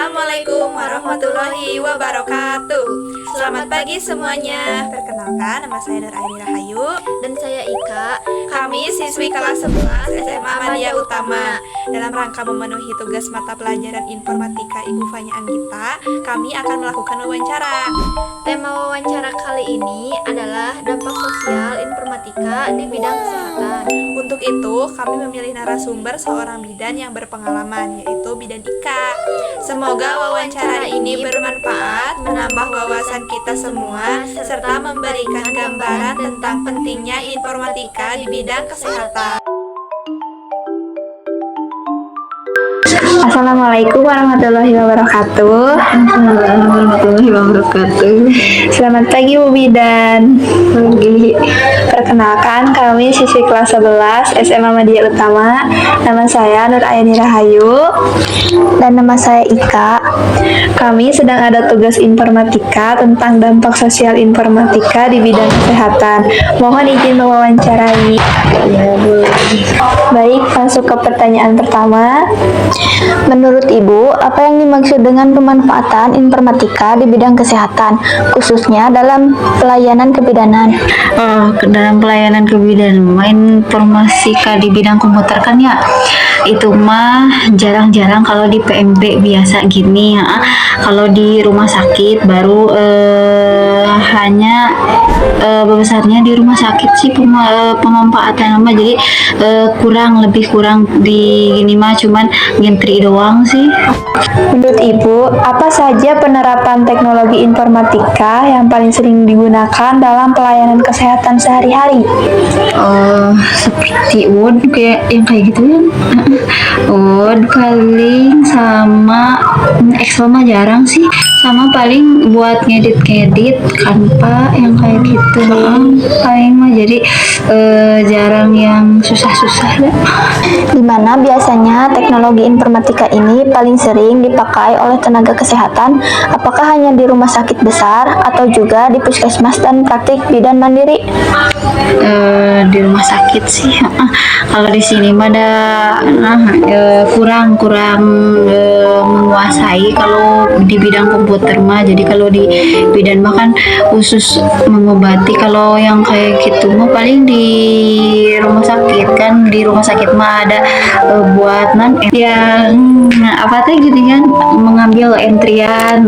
Assalamualaikum warahmatullahi wabarakatuh. Selamat pagi semuanya. Perkenalkan, nama saya Nur Aini Rahayu. Dan saya Ika. Kami siswi kelas 11 SMA Madia Utama. Dalam rangka memenuhi tugas mata pelajaran informatika Ibu Fanya Anggita, kami akan melakukan wawancara. Tema wawancara kali ini adalah dampak sosial informatika di bidang kesehatan. Untuk itu, kami memilih narasumber seorang bidan yang berpengalaman, yaitu Bidan Ika. Semoga wawancara ini bermanfaat, menambah wawasan kita semua, serta memberikan gambaran tentang pentingnya informatika di bidang kesehatan. Assalamualaikum warahmatullahi wabarakatuh. Selamat pagi Bu Bidan. Perkenalkan, kami siswi kelas 11 SMA Madia Utama. Nama saya Nur Aini Rahayu. Dan nama saya Ika. Kami sedang ada tugas informatika tentang dampak sosial informatika di bidang kesehatan. Mohon izin mewawancarai. Baik, masuk ke pertanyaan pertama. Menurut Ibu, apa yang dimaksud dengan pemanfaatan informatika di bidang kesehatan, khususnya dalam pelayanan kebidanan? Dalam pelayanan kebidanan, informatika di bidang komputer kan ya, itu mah jarang-jarang kalau di PMB biasa gini ya. Kalau di rumah sakit baru hanya besarnya di rumah sakit sih pemanfaatan mah, jadi lebih kurang di gini mah cuman ngentri doang sih. Menurut Ibu, apa saja penerapan teknologi informatika yang paling sering digunakan dalam pelayanan kesehatan sehari-hari? Seperti Word yang kayak gitu kan. Word paling, sama Excel mah jarang sih, sama paling buat ngedit Canva yang kayak gitu paling mah, jadi jarang yang susah-susah ya. Dimana biasanya teknologi informatika ini paling sering dipakai oleh tenaga kesehatan? Apakah hanya di rumah sakit besar atau juga di puskesmas dan praktik bidan mandiri? Di rumah sakit sih. Kalau di sini mah kurang menguasai kalau di bidang komputer mah. Jadi kalau di bidan mah kan khusus mengobati. Kalau yang kayak gitu mah paling di rumah sakit kan. Di rumah sakit mah ada buat apa teh gitu kan, mengambil entrian.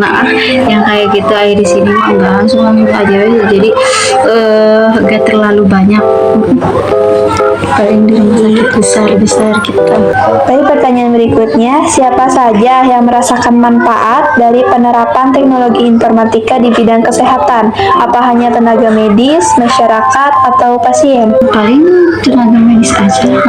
Yang kayak gitu aja di sini mah enggak, langsung aja. Jadi gak terlalu banyak paling di rumah sakit besar kita. Baik, pertanyaan berikutnya, siapa saja yang merasakan manfaat dari penerapan teknologi informatika di bidang kesehatan? Apa hanya tenaga medis, masyarakat, atau pasien? Paling tenaga medis aja.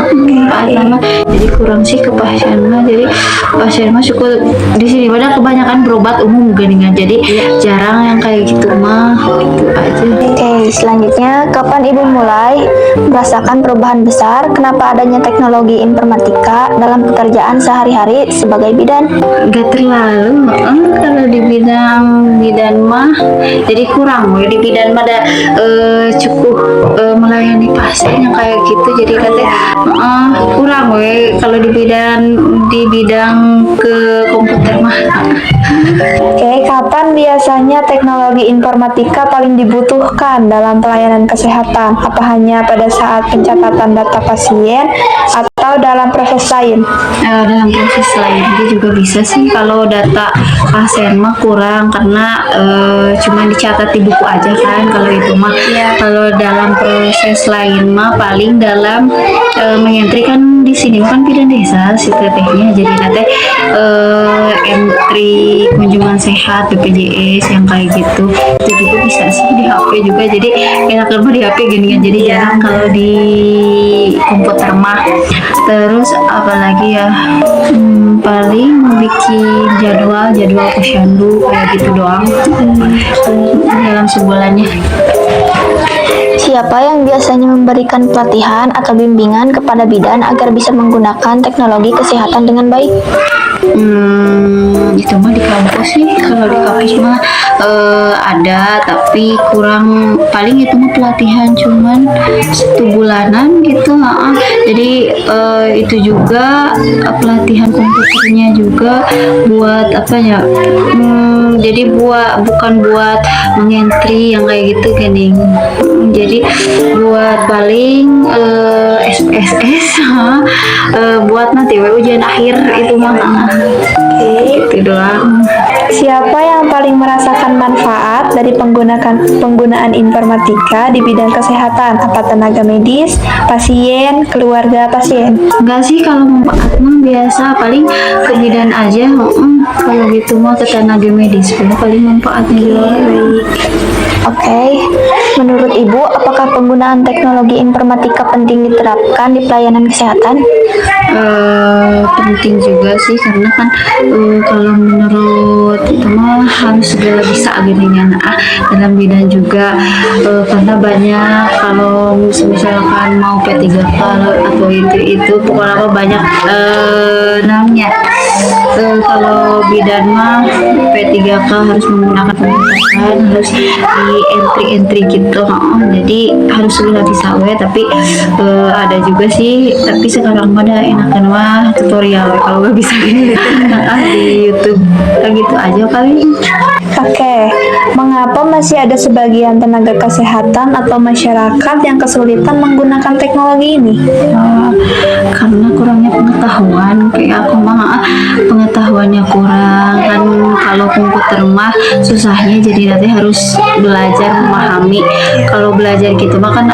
Jadi kurang sih ke pasien mah. Jadi pasien mah syukur di sini pada kebanyakan berobat umum geningan. Jadi jarang yang kayak gitu mah. Itu aja. Oke, selanjutnya, kapan Ibu mulai merasakan perubahan besar kenapa adanya teknologi informatika dalam pekerjaan sehari-hari sebagai bidan? Gak terlalu, kalau di bidan mah jadi kurang. Di bidan mah ada cukup melayani pasien yang kayak gitu, jadi katanya kurang kalau di bidang ke komputer mah. Oke, kapan biasanya teknologi informatika paling dibutuhkan dalam pelayanan kesehatan? Apa hanya pada saat pencatatan data pasien atau dalam proses lain? Dalam proses lain dia juga bisa sih. Kalau data pasien mah kurang karena cuma dicatat di buku aja kan. Kalau itu mah kalau dalam proses lain mah paling dalam mengentri kan. Di sini kan bidan desa si tetehnya, jadi nanti entry kunjungan sehat BPJS yang kayak gitu, itu juga bisa sih di HP juga. Jadi enak banget di HP gini kan, jadi jarang kalau di komputer mah. Terus apalagi ya, paling bikin jadwal posyandu kayak gitu doang dalam sebulannya. Siapa yang biasanya memberikan pelatihan atau bimbingan kepada bidan agar bisa menggunakan teknologi kesehatan dengan baik? Itu mah di kampus sih, kalau di kampus mah ada, tapi kurang, paling itu mah pelatihan cuman 1 bulanan gitu. Jadi itu juga pelatihan komputernya juga buat apa ya, jadi bukan buat mengentry yang kayak gitu gini. Jadi buat paling SPSS buat nanti ujian akhir itu mah. Gitu doang. Siapa yang paling merasakan manfaat dari penggunaan informatika di bidang kesehatan? Apa tenaga medis, pasien, keluarga pasien? Enggak sih, kalau manfaat mah biasa, paling ke bidan aja. Kalau gitu mah ke tenaga medis paling manfaatnya juga. Oke, menurut Ibu, apakah penggunaan teknologi informatika penting diterapkan di pelayanan kesehatan? Penting juga sih, karena kan kalau menurut itu mah harus segala bisa gininya dalam bidang juga, karena banyak kalau misalkan mau P3K atau itu pokoknya banyak namanya. Kalau bidan mah P3K harus menggunakan pengetahuan, harus di entry gitu. Jadi harus segala bisa tapi ada juga sih, tapi sekarang mah ada enakan mah tutorial kalau nggak bisa di YouTube. Kayak gitu aja kali. Oke, mengapa masih ada sebagian tenaga kesehatan atau masyarakat yang kesulitan menggunakan teknologi ini? Karena kurangnya pengetahuan, kayak aku mah pengetahuannya kurang kan. Kalau komputer mah susahnya, jadi nanti harus belajar memahami. Kalau belajar gitu mah kan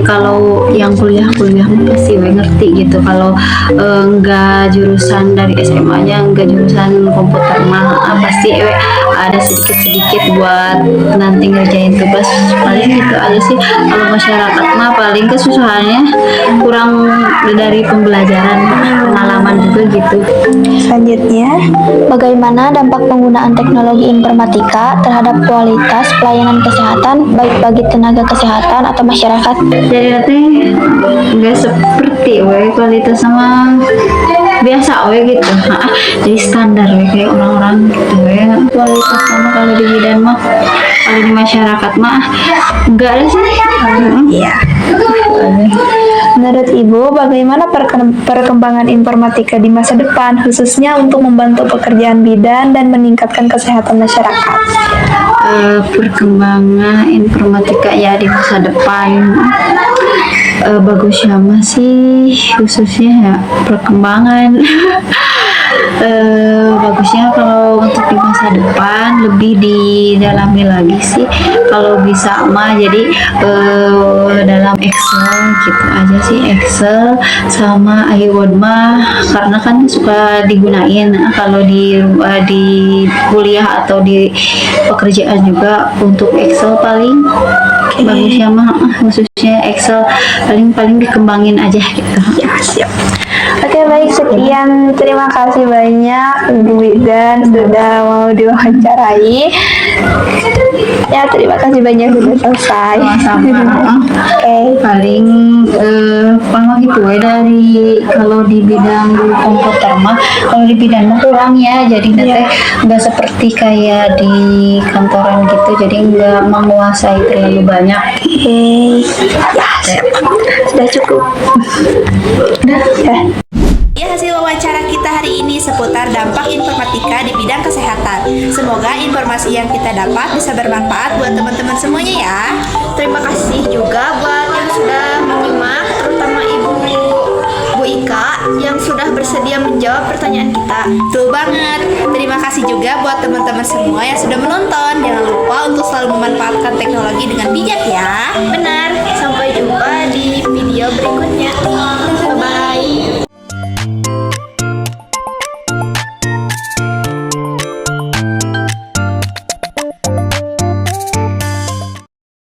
kalau yang kuliah mah pasti ngerti gitu. Kalau enggak jurusan dari SMA-nya, enggak jurusan komputer mah pasti ada sedikit buat nanti ngerjain tugas. Paling gitu aja sih. Kalau masyarakat mah paling kesusahannya kurang dari pembelajaran, pengalaman juga gitu. Selanjutnya, bagaimana dampak penggunaan teknologi informatika terhadap kualitas pelayanan kesehatan baik bagi tenaga kesehatan atau masyarakat? Jadi nanti nggak seperti kualitas sama biasa gitu. Jadi standar kayak orang-orang gitu kualitas sama. Kalau di bidan mah, kalau di masyarakat mah enggak ada sih. Iya. Menurut Ibu, bagaimana perkembangan informatika di masa depan, khususnya untuk membantu pekerjaan bidan dan meningkatkan kesehatan masyarakat? Perkembangan informatika ya di masa depan bagusnya masih khususnya ya perkembangan. Bagusnya kalau untuk di masa depan lebih didalami lagi sih, kalau bisa mah jadi dalam Excel gitu aja sih, Excel sama iWord mah karena kan suka digunain kalau di kuliah atau di pekerjaan juga. Untuk Excel paling bagusnya mah khususnya Excel paling dikembangin aja gitu. Ya, siap. Oke, baik, sekian. Terima kasih banyak Ibu Widan sudah mau diwawancarai. Ya, terima kasih banyak sudah selesai. Sama-sama. Oke. Paling kalau gitu dari kalau di bidang komputer mah, kalau di bidang mah kurang ya, jadi nanti nggak seperti kayak di kantoran gitu, jadi nggak menguasai terlalu banyak. Oke. Ya, sudah cukup. Udah. Ya, hasil wawancara kita hari ini seputar dampak informatika di bidang kesehatan. Semoga informasi yang kita dapat bisa bermanfaat buat teman-teman semuanya ya. Terima kasih juga buat yang sudah menyimak, terutama Ibu Ika yang sudah bersedia menjawab pertanyaan kita. Betul banget. Terima kasih juga buat teman-teman semua yang sudah menonton. Jangan lupa untuk selalu memanfaatkan teknologi dengan bijak ya. Benar, sampai jumpa di video berikutnya. Bye-bye.